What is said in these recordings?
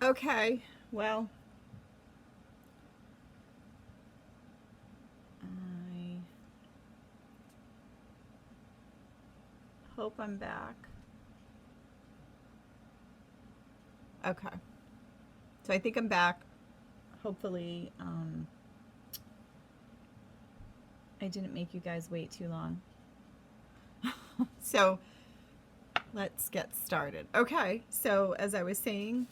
Okay, well, I hope I'm back. Okay, so I think I'm back. Hopefully, I didn't make you guys wait too long. So let's get started. Okay, so as I was saying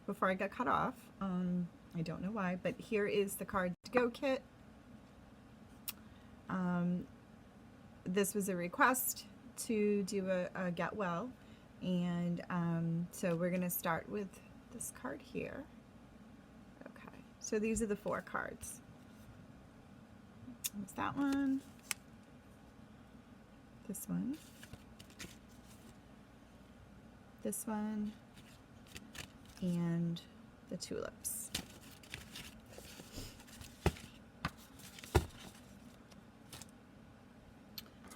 before I got cut off, I don't know why, but here is the card to go kit. This was a request to do a get well, and so we're going to start with this card here. Okay, so these are the 4 cards. There's that one, this one, this one, and the tulips.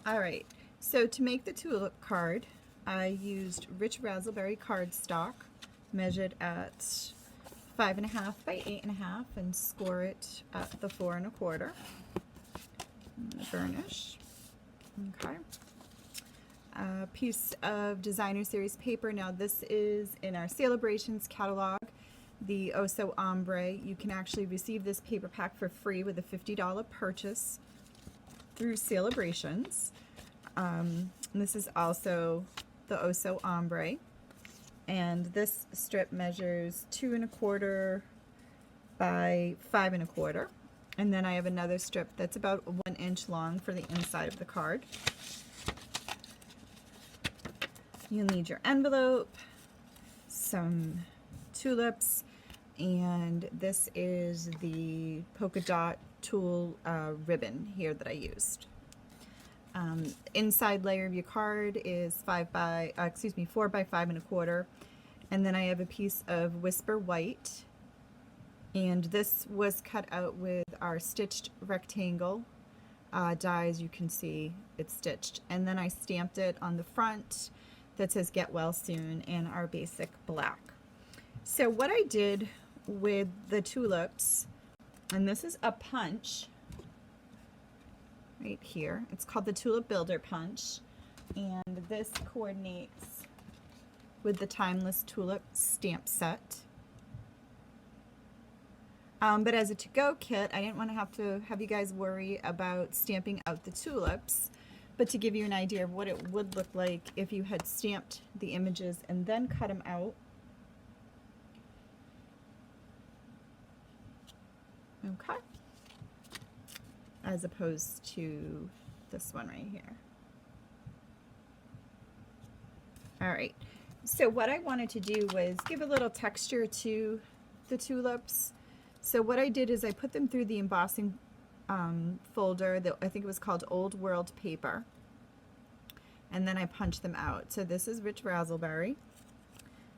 All right, so to make the tulip card, I used rich raspberry cardstock, measured at 5.5 by 8.5, and score it at the 4 1/4. Burnish. Okay. A piece of designer series paper. Now this is in our Sale-a-Brations catalog, the Oso Ombre. You can actually receive this paper pack for free with a $50 purchase through Sale-a-Brations. This is also the Oso Ombre, and this strip measures 2 1/4 by 5 1/4. And then I have another strip that's about 1 inch long for the inside of the card. You'll need your envelope, some tulips, and this is the polka dot tulle ribbon here that I used. Inside layer of your card is 4 by 5 1/4, and then I have a piece of Whisper White, and this was cut out with our stitched rectangle die. As you can see, it's stitched, and then I stamped it on the front that says Get Well Soon in our basic black. So what I did with the tulips, and this is a punch right here. It's called the Tulip Builder Punch, and this coordinates with the Timeless Tulip stamp set. But as a to-go kit, I didn't want to have you guys worry about stamping out the tulips, but to give you an idea of what it would look like if you had stamped the images and then cut them out. Okay. As opposed to this one right here. All right. So what I wanted to do was give a little texture to the tulips. So what I did is I put them through the embossing folder that I think it was called Old World Paper, and then I punched them out. So this is Rich Raspberry,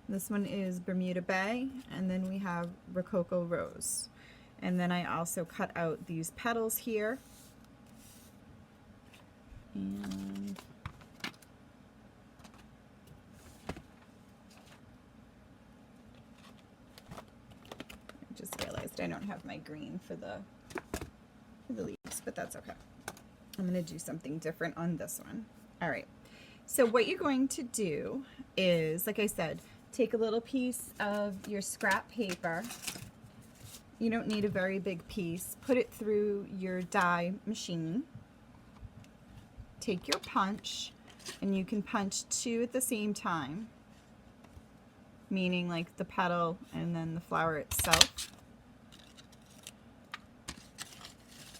this one is Bermuda Bay, and then we have Rococo Rose. And then I also cut out these petals here, and just realized I don't have my green for the leaves, but that's okay. I'm going to do something different on this one. All right, so what you're going to do is, like I said, take a little piece of your scrap paper. You don't need a very big piece. Put it through your die machine. Take your punch, and you can punch 2 at the same time, meaning like the petal and then the flower itself.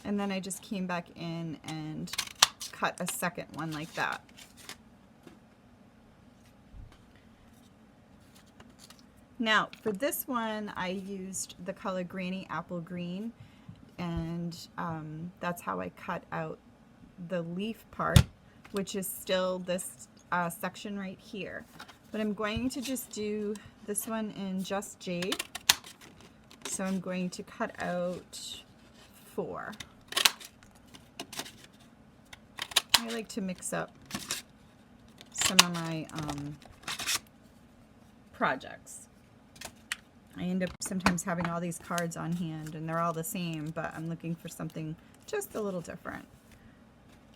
And then I just came back in and cut a second one like that. Now for this one I used the color Granny Apple Green, and that's how I cut out the leaf part, which is still this section right here. But I'm going to just do this one in Just Jade. So I'm going to cut out 4. I like to mix up some of my projects. I end up sometimes having all these cards on hand and they're all the same, but I'm looking for something just a little different.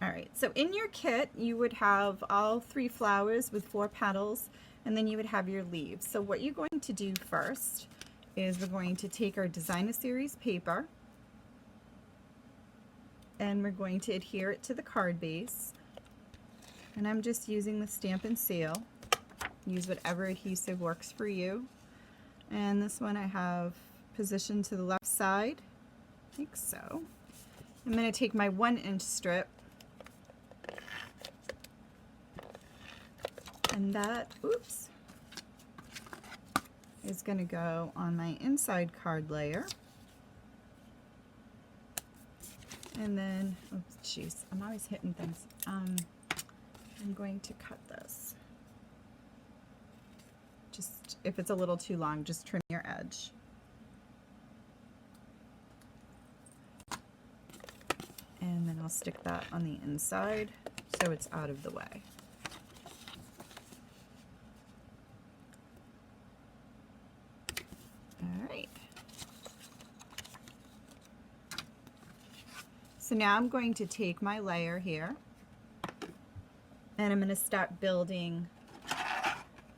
All right, so in your kit, you would have all 3 flowers with 4 petals, and then you would have your leaves. So what you're going to do first is we're going to take our Designer Series paper, and we're going to adhere it to the card base. And I'm just using the Stamp and Seal. Use whatever adhesive works for you. And this one I have positioned to the left side, like so. I'm going to take my 1-inch strip, and that, oops, is going to go on my inside card layer. And then, oops, jeez, I'm always hitting things. I'm going to cut this. Just, if it's a little too long, just trim your edge. And then I'll stick that on the inside so it's out of the way. All right. So now I'm going to take my layer here and I'm going to start building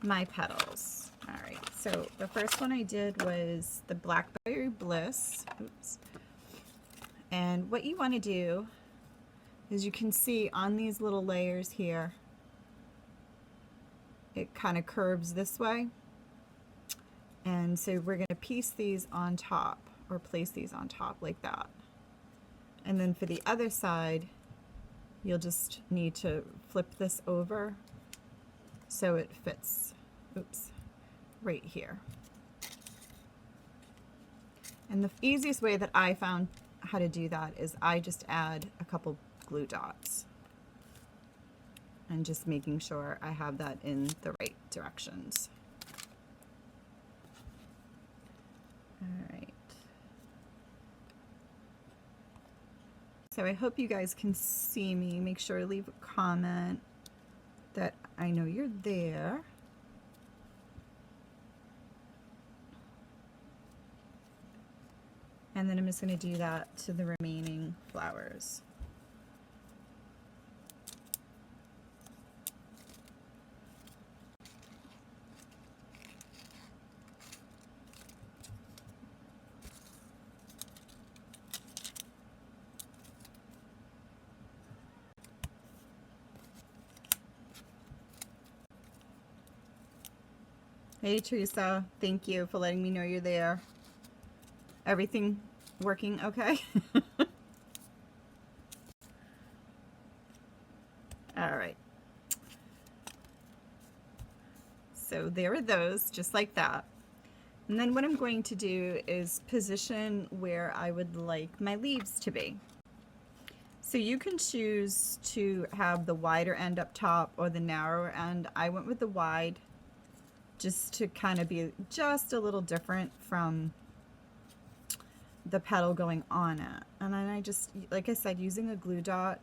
my petals. All right, so the first one I did was the Blackberry Bliss. Oops. And what you want to do is, you can see on these little layers here, it kind of curves this way. And so we're going to piece these on top, or place these on top like that. And then for the other side, you'll just need to flip this over so it fits, oops, right here. And the easiest way that I found how to do that is I just add a couple glue dots and just making sure I have that in the right directions. All right. So I hope you guys can see me. Make sure to leave a comment that I know you're there. And then I'm just going to do that to the remaining flowers. Hey Teresa, thank you for letting me know you're there. Everything working okay? All right. So there are those, just like that. And then what I'm going to do is position where I would like my leaves to be. So you can choose to have the wider end up top or the narrower end. I went with the wide, just to kind of be just a little different from the petal going on it. And then I just, like I said, using a glue dot,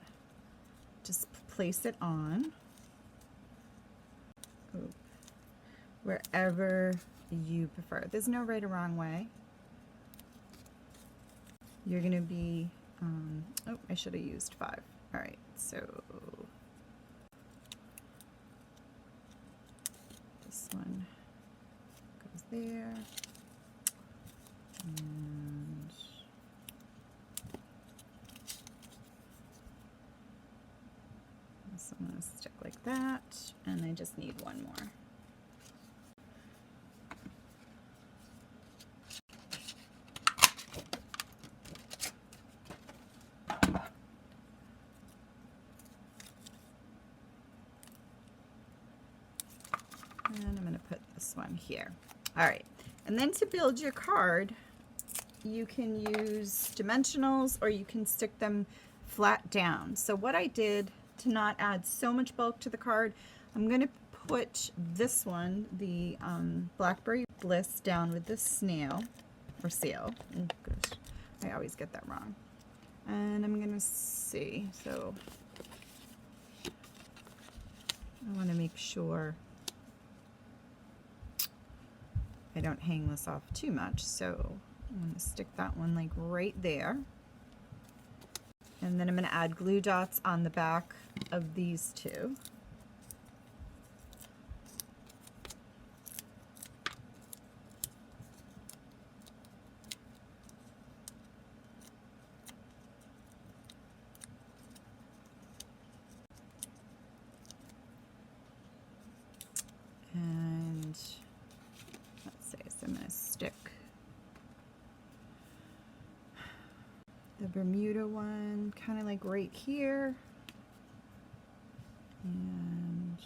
just place it on wherever you prefer. There's no right or wrong way. You're going to be, oh, I should have used 5. All right, so this one goes there. And this one will stick like that. And I just need one more. And I'm going to put this one here. All right. And then to build your card, you can use dimensionals or you can stick them flat down. So what I did to not add so much bulk to the card, I'm going to put this one, the Blackberry Bliss, down with this snail or seal. Oh, gosh, I always get that wrong. And I'm going to see. So I want to make sure I don't hang this off too much, so I'm going to stick that one like right there. And then I'm going to add glue dots on the back of these two. And let's see, so I'm going to stick the Bermuda one kind of like right here, and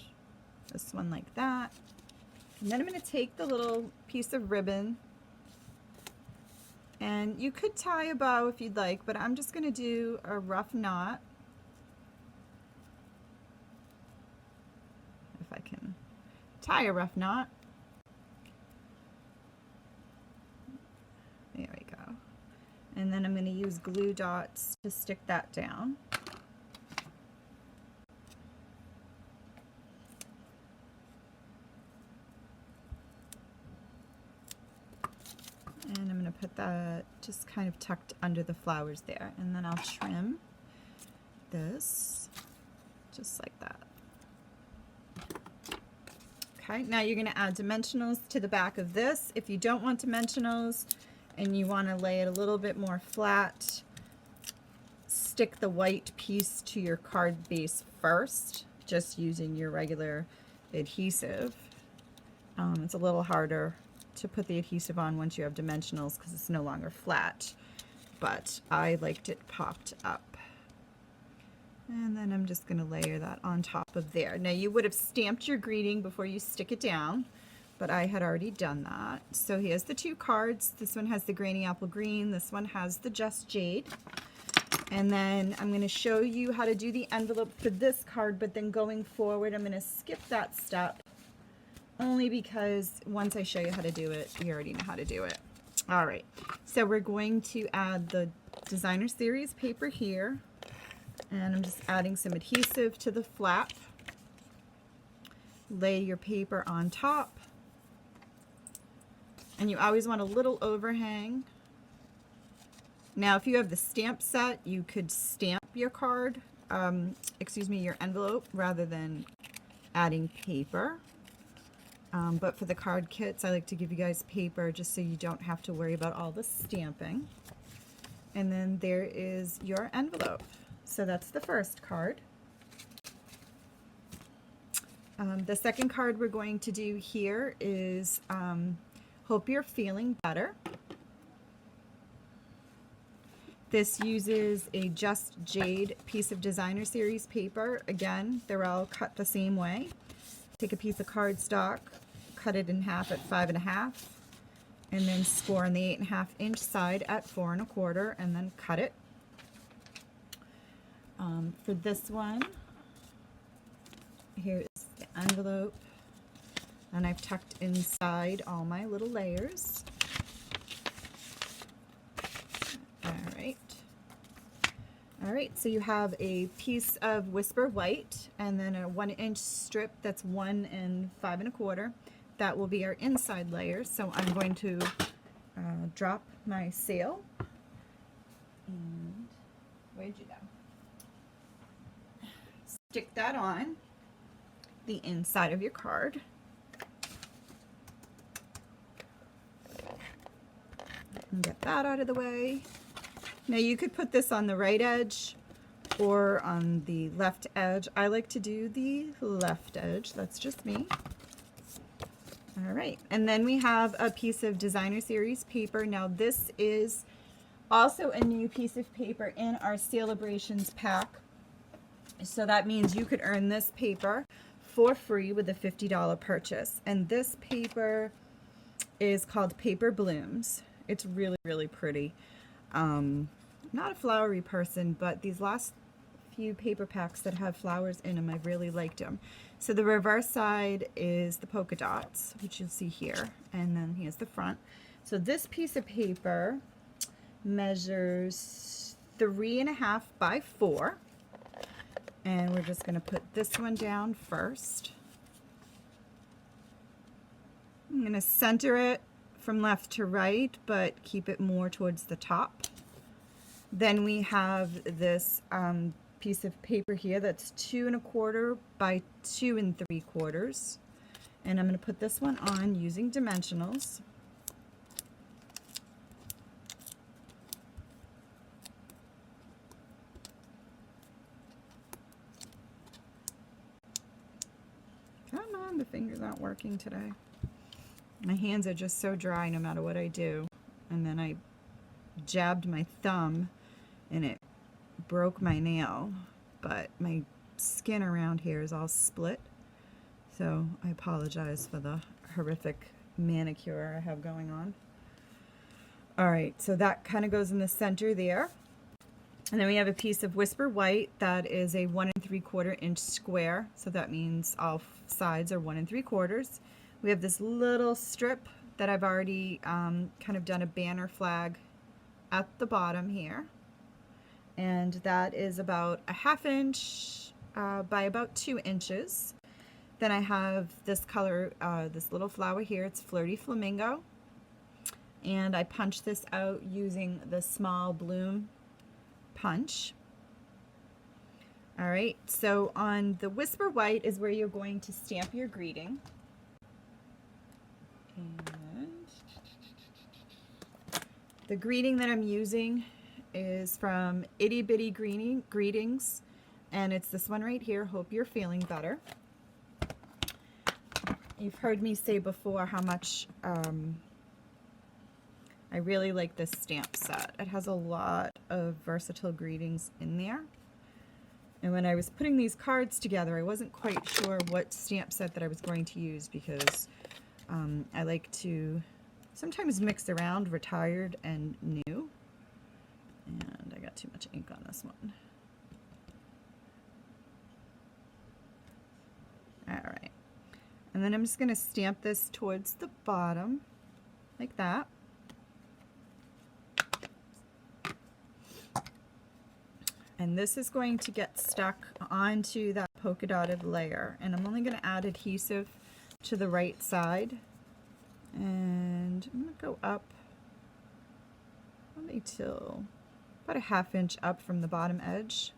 this one like that. And then I'm going to take the little piece of ribbon, and you could tie a bow if you'd like, but I'm just going to do a rough knot. If I can tie a rough knot. There we go. And then I'm going to use glue dots to stick that down. And I'm going to put that just kind of tucked under the flowers there. And then I'll trim this just like that. Okay, now you're going to add dimensionals to the back of this. If you don't want dimensionals and you want to lay it a little bit more flat, stick the white piece to your card base first, just using your regular adhesive. It's a little harder to put the adhesive on once you have dimensionals because it's no longer flat, but I liked it popped up. And then I'm just going to layer that on top of there. Now you would have stamped your greeting before you stick it down, but I had already done that. So here's the two cards. This one has the Granny Apple Green. This one has the Just Jade. And then I'm going to show you how to do the envelope for this card, but then going forward I'm going to skip that step only because once I show you how to do it, you already know how to do it. All right, so we're going to add the Designer Series paper here. And I'm just adding some adhesive to the flap. Lay your paper on top. And you always want a little overhang. Now, if you have the stamp set, you could stamp your card, your envelope, rather than adding paper. But for the card kits, I like to give you guys paper just so you don't have to worry about all the stamping. And then there is your envelope. So that's the first card. The second card we're going to do here is Hope You're Feeling Better. This uses a Just Jade piece of Designer Series paper. Again, they're all cut the same way. Take a piece of cardstock, cut it in half at 5 1/2, and then score on the 8 1/2 inch side at 4 1/4, and then cut it. For this one, here is the envelope, and I've tucked inside all my little layers. All right, so you have a piece of Whisper White and then a 1 inch strip that's 1 5 1/4. That will be our inside layer. So I'm going to drop my sail. And where'd you go? Stick that on the inside of your card. And get that out of the way. Now you could put this on the right edge or on the left edge. I like to do the left edge. That's just me. All right, and then we have a piece of Designer Series paper. Now this is also a new piece of paper in our Sale-a-Brations pack. So that means you could earn this paper for free with a $50 purchase. And this paper is called Paper Blooms. It's really, really pretty. Not a flowery person, but these last few paper packs that have flowers in them, I've really liked them. So the reverse side is the polka dots, which you'll see here, and then here's the front. So this piece of paper measures 3 1/2 by 4, and we're just going to put this one down first. I'm going to center it from left to right, but keep it more towards the top. Then we have this piece of paper here that's 2 1/4 by 2 3/4. And I'm going to put this one on using dimensionals. Come on, the fingers aren't working today. My hands are just so dry no matter what I do. And then I jabbed my thumb and it broke my nail, but my skin around here is all split. So I apologize for the horrific manicure I have going on. All right, so that kind of goes in the center there. And then we have a piece of Whisper White that is a 1 3/4 inch square. So that means all sides are 1 3/4. We have this little strip that I've already kind of done a banner flag at the bottom here. And that is about a 1/2 inch by about 2 inches. Then I have this color, this little flower here. It's Flirty Flamingo. And I punched this out using the small bloom punch. All right, so on the Whisper White is where you're going to stamp your greeting. And the greeting that I'm using is from Itty Bitty Greetings, and it's this one right here, Hope You're Feeling Better. You've heard me say before how much I really like this stamp set. It has a lot of versatile greetings in there. And when I was putting these cards together, I wasn't quite sure what stamp set that I was going to use because I like to sometimes mix around retired and new. And I got too much ink on this one. All right. And then I'm just going to stamp this towards the bottom like that. And this is going to get stuck onto that polka dotted layer. And I'm only going to add adhesive to the right side. And I'm going to go up probably till about a 1/2 inch up from the bottom edge.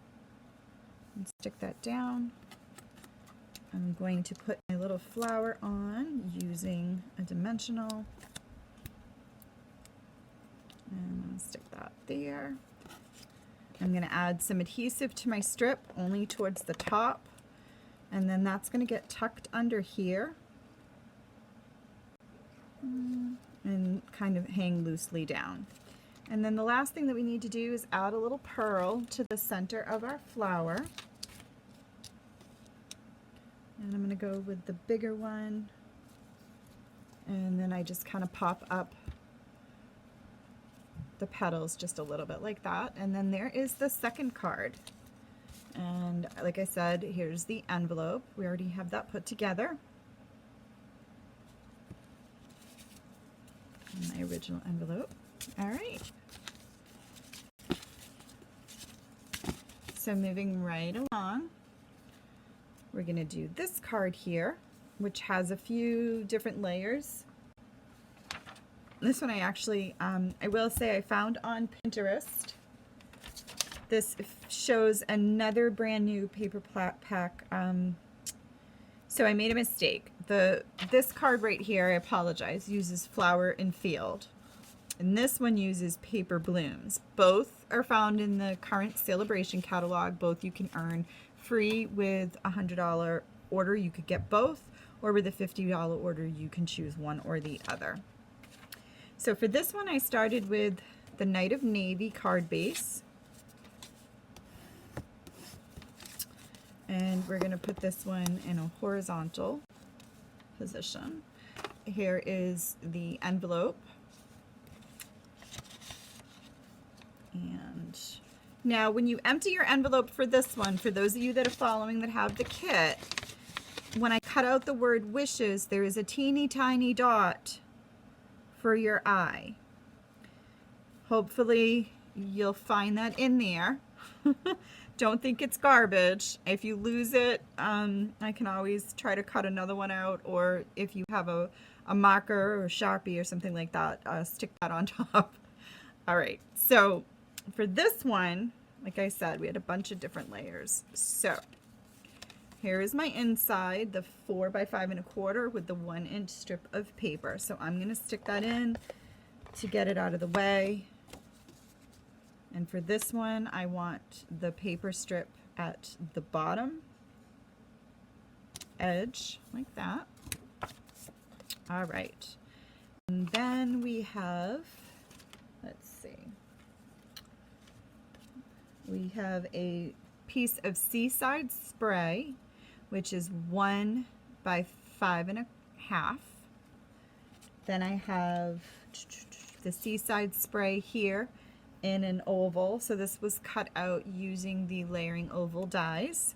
And stick that down. I'm going to put my little flower on using a dimensional. And I'm going to stick that there. I'm going to add some adhesive to my strip, only towards the top. And then that's going to get tucked under here. And kind of hang loosely down. And then the last thing that we need to do is add a little pearl to the center of our flower. And I'm going to go with the bigger one. And then I just kind of pop up the petals just a little bit like that. And then there is the second card. And like I said, here's the envelope. We already have that put together. My original envelope. All right. So moving right along, we're going to do this card here, which has a few different layers. This one I actually, I will say I found on Pinterest. This shows another brand new paper pack. So I made a mistake. This card right here, I apologize, uses Flower and Field. And this one uses Paper Blooms. Both are found in the current Sale-a-Bration catalog. Both you can earn free with a $100 order. You could get both, or with a $50 order, you can choose one or the other. So for this one, I started with the Night of Navy card base. And we're going to put this one in a horizontal position. Here is the envelope. And now when you empty your envelope for this one, for those of you that are following that have the kit, when I cut out the word wishes, there is a teeny tiny dot for your eye. Hopefully you'll find that in there. Don't think it's garbage. If you lose it, I can always try to cut another one out, or if you have a a marker or a Sharpie or something like that, stick that on top. All right, so for this one, like I said, we had a bunch of different layers. So here is my inside, the 4 by 5 1/4 with the 1-inch strip of paper. So I'm going to stick that in to get it out of the way. And for this one, I want the paper strip at the bottom edge, like that. All right. And then we have, let's see, we have a piece of Seaside spray, which is 1 by 5 1/2. Then I have the Seaside spray here in an oval. So this was cut out using the layering oval dies.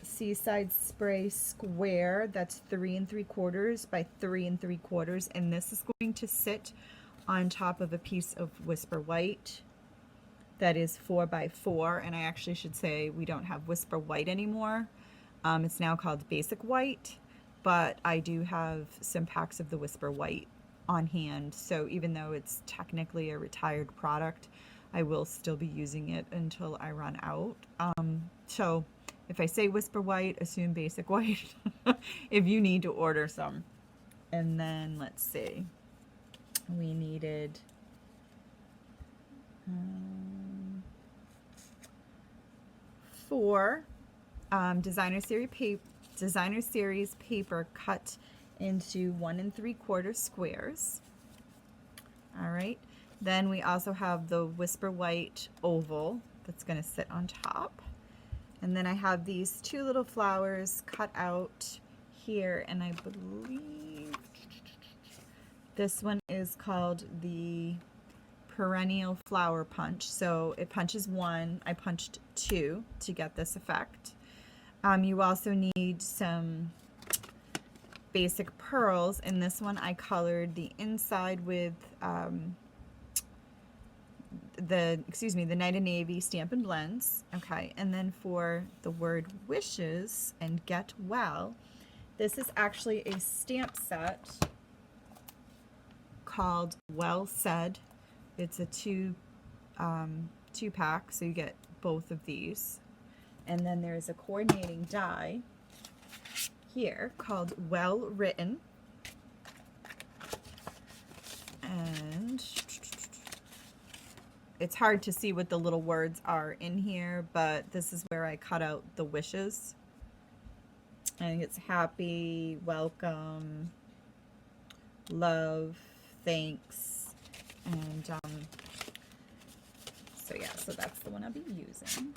Seaside spray square, that's 3 3/4 by 3 3/4, and this is going to sit on top of a piece of Whisper White that is 4 by 4, and I actually should say we don't have Whisper White anymore. It's now called Basic White, but I do have some packs of the Whisper White on hand, so even though it's technically a retired product, I will still be using it until I run out. So if I say Whisper White, assume Basic White if you need to order some. And then let's see, we needed 4 designer series paper cut into 1 3/4 squares. All right, then we also have the Whisper White oval that's going to sit on top. And then I have these 2 little flowers cut out here, and I believe this one is called the Perennial Flower Punch. So it punches 1, I punched 2 to get this effect. You also need some basic pearls. In this one I colored the inside with the Night of Navy Stampin' Blends. Okay, and then for the word wishes and get well, this is actually a stamp set called Well Said. It's a 2 pack, so you get both of these. And then there's a coordinating die here called Well Written. And it's hard to see what the little words are in here, but this is where I cut out the wishes. I think it's happy, welcome, love, thanks, and so yeah, so that's the one I'll be using.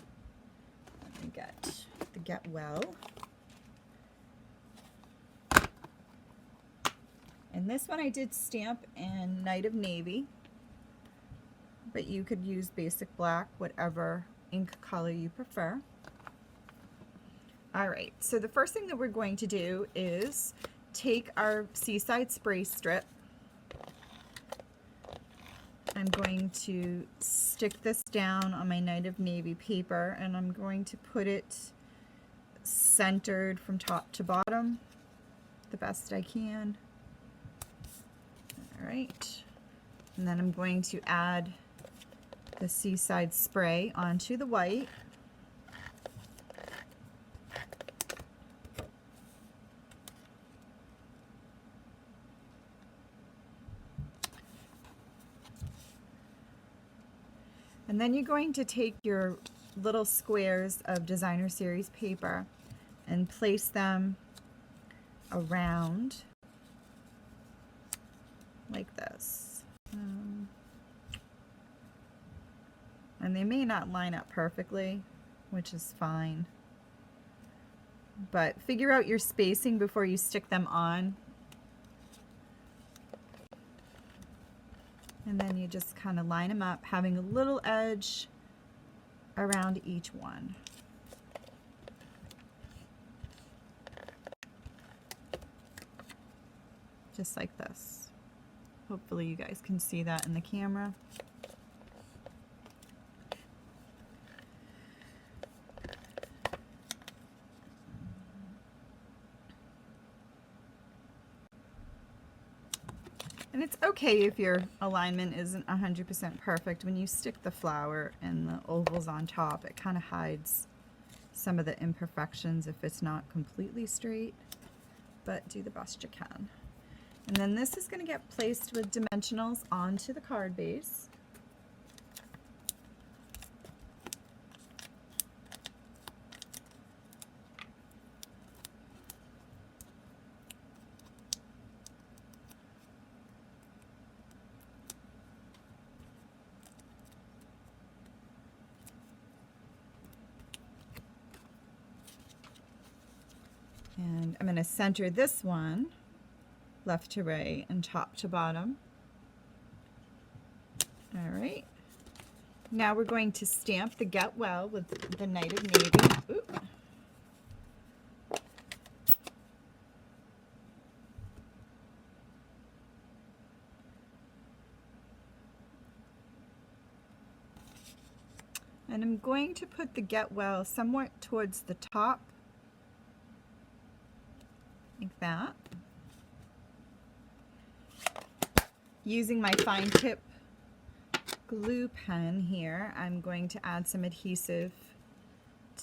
Let me get the Get Well. And this one I did stamp in Night of Navy, but you could use basic black, whatever ink color you prefer. All right, so the first thing that we're going to do is take our Seaside spray strip. I'm going to stick this down on my Night of Navy paper, and I'm going to put it centered from top to bottom the best I can. All right, and then I'm going to add the Seaside spray onto the white. And then you're going to take your little squares of designer series paper and place them around like this. And they may not line up perfectly, which is fine. But figure out your spacing before you stick them on. And then you just kind of line them up, having a little edge around each one. Just like this. Hopefully you guys can see that in the camera. it's okay if your alignment isn't 100% perfect. When you stick the flower and the ovals on top, it kind of hides some of the imperfections if it's not completely straight, but do the best you can. And then this is going to get placed with dimensionals onto the card base. And I'm going to center this one left to right and top to bottom. All right. Now we're going to stamp the Get Well with the Knight of Navy. Oop. And I'm going to put the Get Well somewhat towards the top, like that. Using my fine tip glue pen here, I'm going to add some adhesive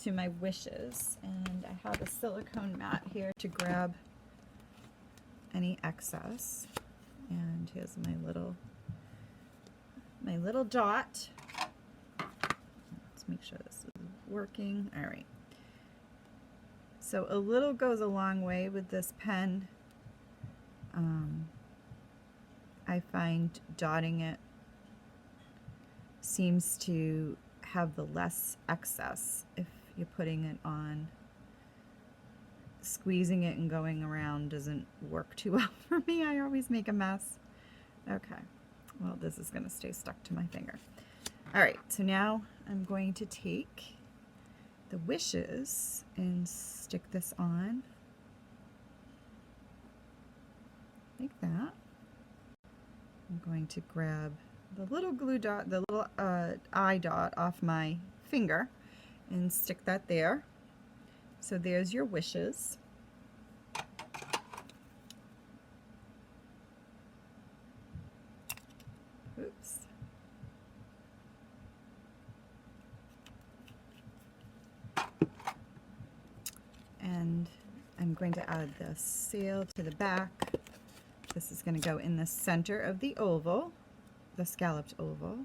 to my wishes, and I have a silicone mat here to grab any excess. And here's my little dot. Let's make sure this is working. All right. So a little goes a long way with this pen. I find dotting it seems to have the less excess if you're putting it on. Squeezing it and going around doesn't work too well for me. I always make a mess. Okay, well, this is going to stay stuck to my finger. All right, so now I'm going to take the wishes and stick this on like that. I'm going to grab the little glue dot, the little eye dot off my finger and stick that there. So there's your wishes. Oops. And I'm going to add the sail to the back. This is going to go in the center of the oval, the scalloped oval.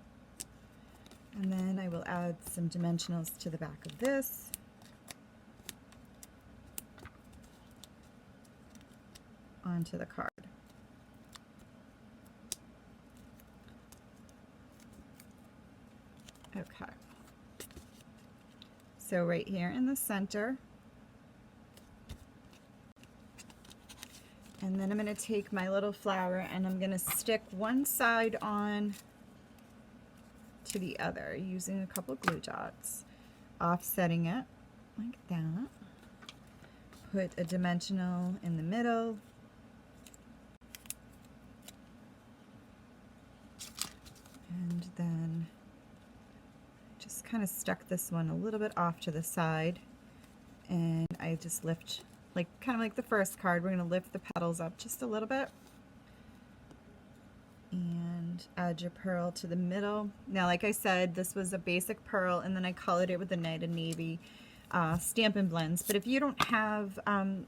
And then I will add some dimensionals to the back of this. Onto the card. Okay. So right here in the center. And then I'm going to take my little flower and I'm going to stick one side on to the other using a couple glue dots, offsetting it like that. Put a dimensional in the middle. And then just kind of stuck this one a little bit off to the side. And I just lift, like kind of like the first card, we're going to lift the petals up just a little bit. And add your pearl to the middle. Now, like I said, this was a basic pearl, and then I colored it with the Knight of Navy Stampin' Blends. But if you don't have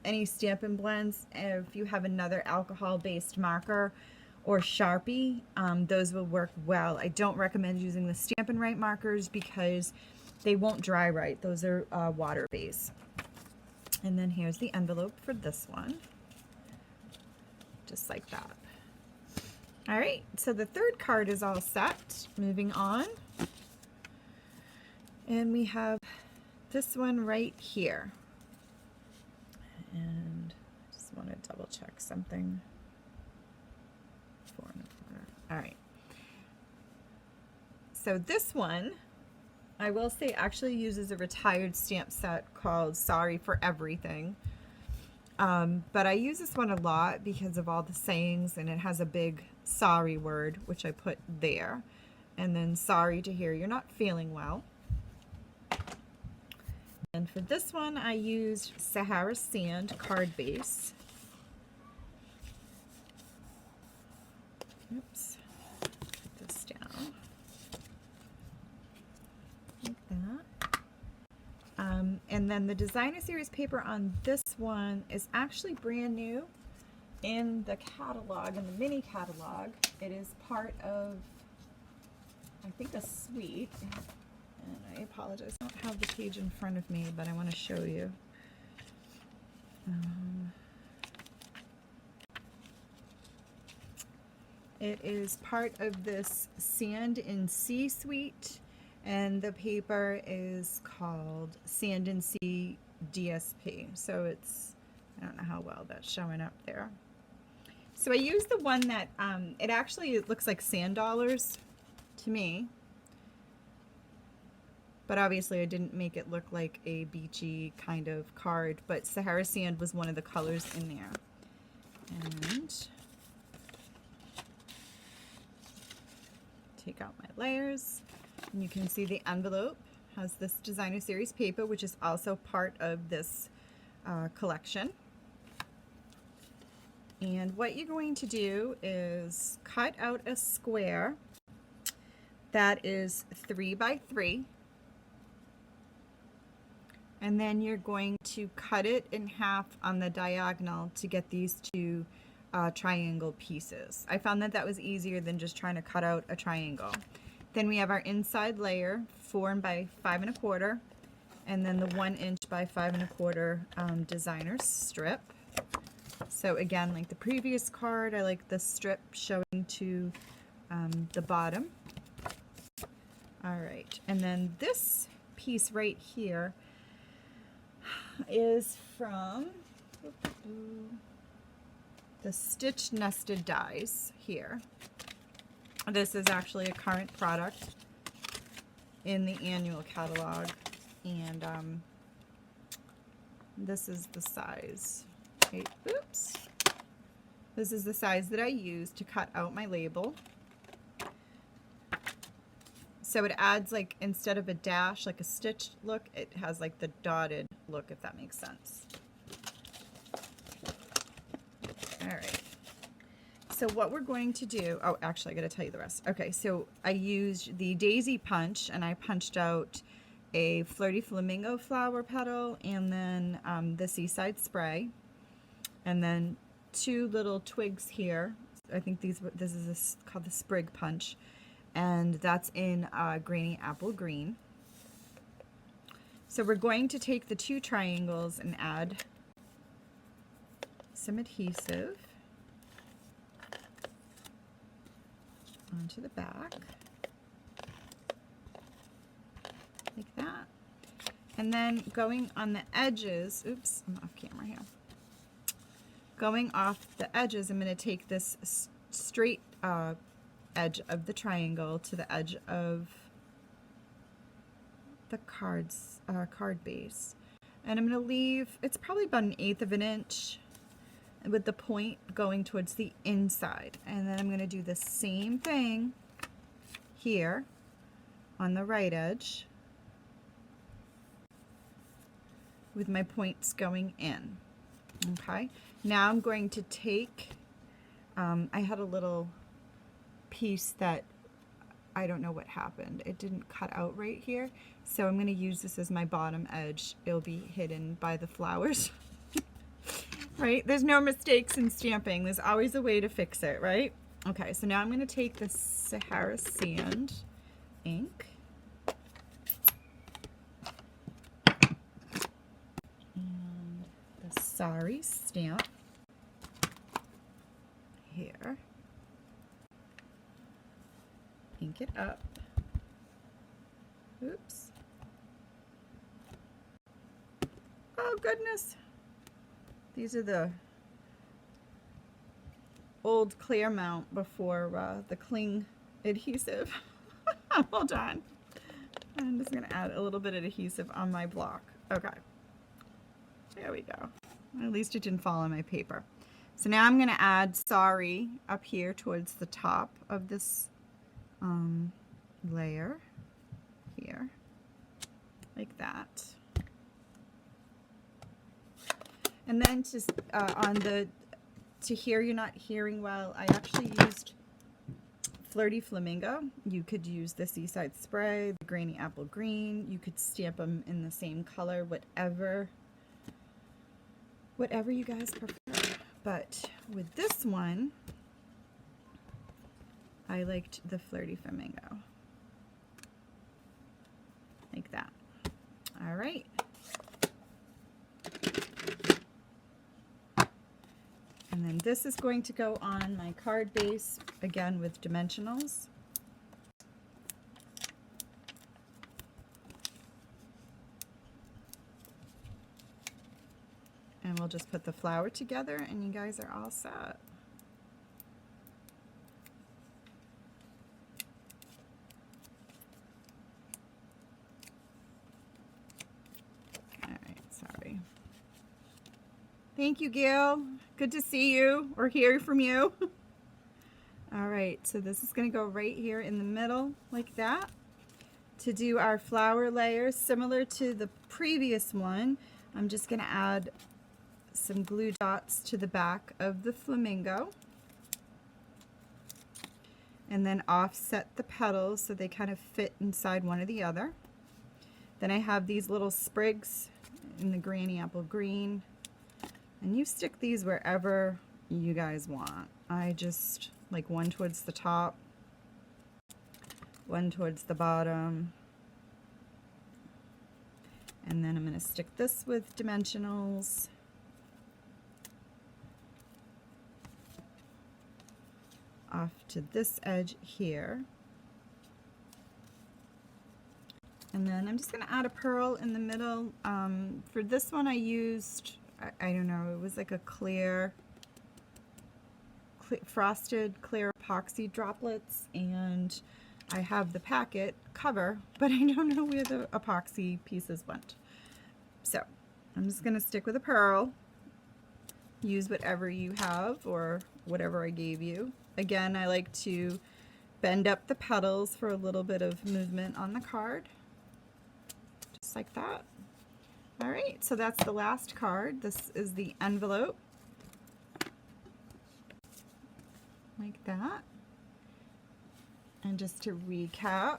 any Stampin' Blends, if you have another alcohol-based marker or Sharpie, those will work well. I don't recommend using the Stampin' Right markers because they won't dry right. Those are water-based. And then here's the envelope for this one, just like that. All right, so the third card is all set. Moving on. And we have this one right here. And I just want to double check something. 4 1/4. All right. So this one, I will say, actually uses a retired stamp set called Sorry for Everything. But I use this one a lot because of all the sayings, and it has a big sorry word, which I put there. And then sorry to hear you're not feeling well. And for this one, I used Sahara Sand card base. Oops. Put this down. Like that. And then the designer series paper on this one is actually brand new in the catalog, in the mini catalog. It is part of, I think, a suite. And I apologize, I don't have the page in front of me, but I want to show you. It is part of this Sand and Sea suite, and the paper is called Sand and Sea DSP. So it's, I don't know how well that's showing up there. So I used the one that, it looks like sand dollars to me. But obviously I didn't make it look like a beachy kind of card, but Sahara sand was one of the colors in there. And take out my layers, and you can see the envelope has this designer series paper, which is also part of this collection. And what you're going to do is cut out a square that is 3 by 3. And then you're going to cut it in half on the diagonal to get these two triangle pieces. I found that that was easier than just trying to cut out a triangle. Then we have our inside layer, 4 by 5 1/4, and then the 1 inch by 5 1/4 designer strip. So again, like the previous card, I like the strip showing to the bottom. All right, and then this piece right here is from the Stitch Nested Dies here. This is actually a current product in the annual catalog, and this is the size. Okay, oops. This is the size that I use to cut out my label. So it adds, like, instead of a dash, like a stitched look, it has like the dotted look, if that makes sense. All right. So what we're going to do, oh, actually, I got to tell you the rest. Okay, so I used the daisy punch, and I punched out a Flirty Flamingo flower petal, and then the Seaside Spray, and then 2 little twigs here. I think this is called the Sprig Punch, and that's in Granny Apple Green. So we're going to take the 2 triangles and add some adhesive onto the back, like that. And then going on the edges, oops, I'm off camera here. Going off the edges, I'm going to take this straight edge of the triangle to the edge of the card base, and I'm going to leave, it's probably about 1/8 of an inch with the point going towards the inside, and then I'm going to do the same thing here on the right edge with my points going in. Okay, now I'm going to take, I had a little piece that I don't know what happened. It didn't cut out right here. So I'm going to use this as my bottom edge. It'll be hidden by the flowers. Right? There's no mistakes in stamping. There's always a way to fix it, right? Okay, so now I'm going to take the Sahara Sand ink. And the Sorry stamp here. Ink it up. Oops. Oh goodness. These are the old Claremont before the cling adhesive. Hold on. I'm just going to add a little bit of adhesive on my block. Okay. There we go. At least it didn't fall on my paper. So now I'm going to add Sorry up here towards the top of this layer here, like that. And then just on the, to hear you're not hearing well, I actually used Flirty Flamingo. You could use the Seaside Spray, the Granny Apple Green. You could stamp them in the same color, whatever you guys prefer. But with this one, I liked the Flirty Flamingo. Like that. All right. And then this is going to go on my card base, again with dimensionals. And we'll just put the flower together and you guys are all set. All right, sorry. Thank you, Gail. Good to see you or hear from you. All right, so this is going to go right here in the middle like that. To do our flower layers, similar to the previous one, I'm just going to add some glue dots to the back of the flamingo. And then offset the petals so they kind of fit inside one or the other. Then I have these little sprigs in the Granny Apple Green. And you stick these wherever you guys want. I just like one towards the top, one towards the bottom. And then I'm going to stick this with dimensionals. Off to this edge here. And then I'm just going to add a pearl in the middle. For this one I used, I don't know, it was like a frosted clear epoxy droplets, and I have the packet cover, but I don't know where the epoxy pieces went. So I'm just going to stick with a pearl. Use whatever you have or whatever I gave you. Again, I like to bend up the petals for a little bit of movement on the card. Just like that. All right, so that's the last card. This is the envelope. Like that. And just to recap,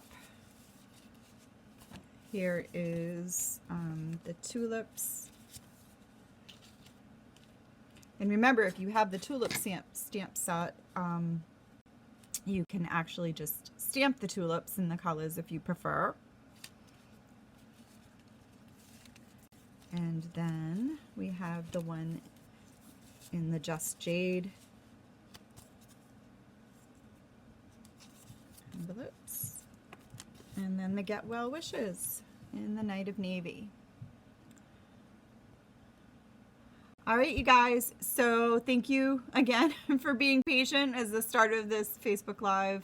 here is the tulips. And remember, if you have the tulip stamp set, you can actually just stamp the tulips in the colors if you prefer. And then we have the one in the Just Jade envelopes. And then the Get Well Wishes in the Night of Navy. All right, you guys, so thank you again for being patient as the start of this Facebook Live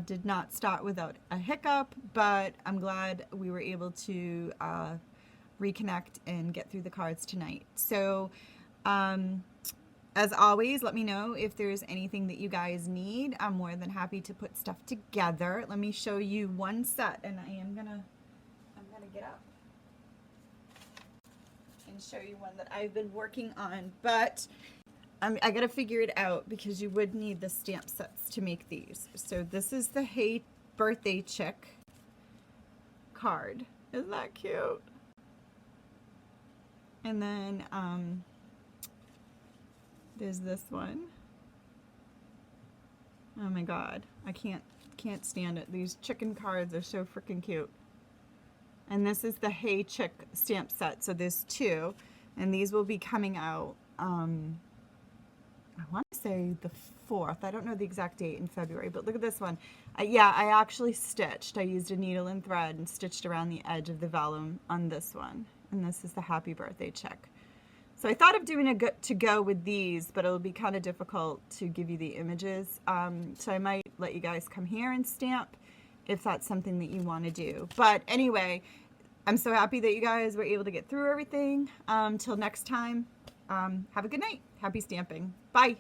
did not start without a hiccup, but I'm glad we were able to reconnect and get through the cards tonight. So as always, let me know if there's anything that you guys need. I'm more than happy to put stuff together. Let me show you one set, and I'm gonna get up and show you one that I've been working on, but I gotta figure it out because you would need the stamp sets to make these. So this is the Hey Birthday Chick card. Isn't that cute? And then there's this one. Oh my god, I can't stand it. These chicken cards are so freaking cute. And this is the Hey Chick stamp set. So there's two, and these will be coming out, I want to say the 4th. I don't know the exact date in February, but look at this one. Yeah, I actually stitched. I used a needle and thread and stitched around the edge of the vellum on this one. And this is the Happy Birthday Chick. So I thought of doing a to go with these, but it'll be kind of difficult to give you the images. So I might let you guys come here and stamp if that's something that you want to do. But anyway, I'm so happy that you guys were able to get through everything. Till next time, have a good night. Happy stamping. Bye.